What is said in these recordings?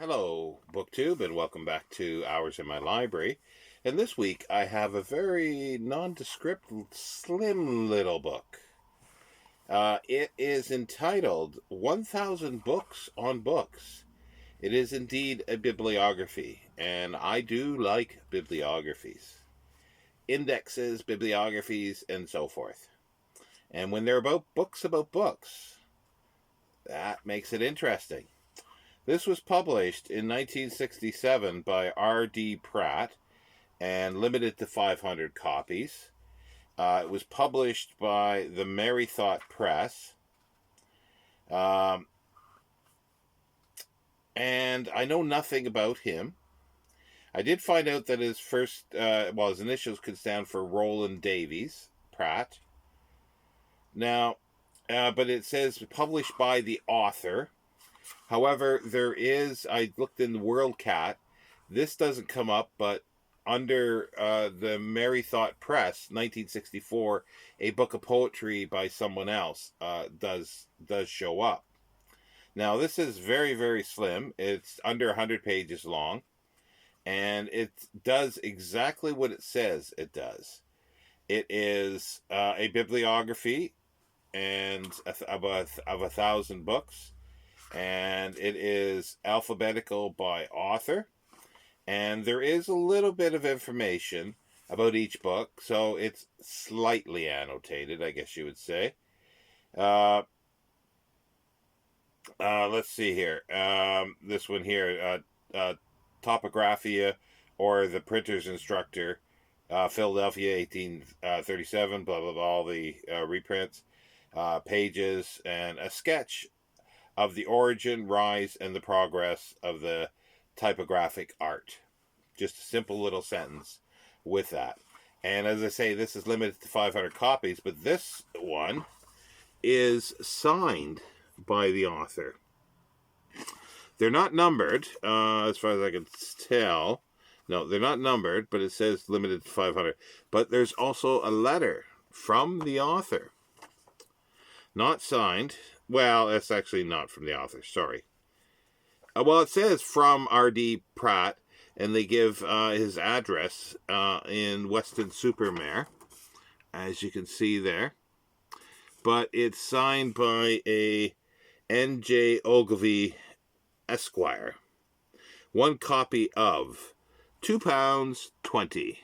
Hello, BookTube, and welcome back to Hours in My Library. And this week I have a very nondescript, slim little book. It is entitled 1000 Books on Books. It is indeed a bibliography, and I do like bibliographies. Indexes, bibliographies, and so forth. And when they're about books, that makes it interesting. This was published in 1967 by R.D. Pratt and limited to 500 copies. It was published by the Merry Thought Press. Um, and I know nothing about him. I did find out that his initials could stand for Roland Davies, Pratt. Now, but it says published by the author. However, I looked in the WorldCat, this doesn't come up, but under the Merry Thought Press, 1964, a book of poetry by someone else does show up. Now, this is very, very slim. It's under 100 pages long, and it does exactly what it says it does. It is a bibliography of 1,000 books, and it is alphabetical by author, and there is a little bit of information about each book, so it's slightly annotated, I guess you would say. Let's see here. This one here, Topographia, or the Printer's Instructor, Philadelphia, 1837, blah, blah, blah, all the reprints, pages, and a sketch of the origin, rise, and the progress of the typographic art. Just a simple little sentence with that. And as I say, this is limited to 500 copies, but this one is signed by the author. They're not numbered, as far as I can tell. No, they're not numbered, but it says limited to 500. But there's also a letter from the author. Not signed. Well, it's actually not from the author, sorry. It says from R.D. Pratt, and they give his address in Weston-super-Mare, as you can see there. But it's signed by a N.J. Ogilvy Esquire. One copy of £2.20.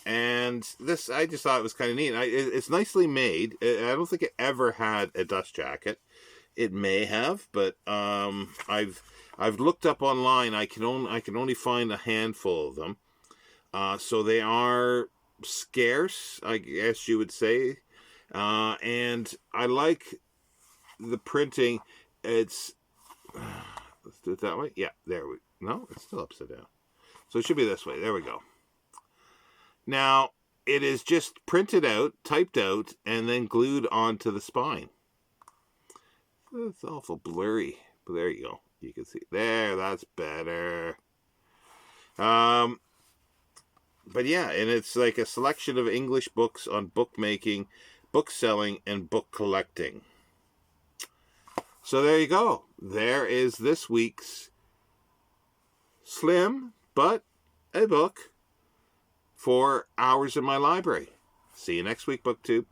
And this, I just thought it was kind of neat. It's nicely made. I don't think it ever had a dust jacket. It may have, but I've looked up online. I can only find a handful of them. So they are scarce, I guess you would say. And I like the printing. Let's do it that way. Yeah, there we. No, it's still upside down. So it should be this way. There we go. Now, it is just printed out, typed out, and then glued onto the spine. It's awful blurry. But there you go. You can see. There, that's better. But yeah, and it's like a selection of English books on bookmaking, book selling, and book collecting. So there you go. There is this week's slim, but a book for Hours in My Library. See you next week, BookTube.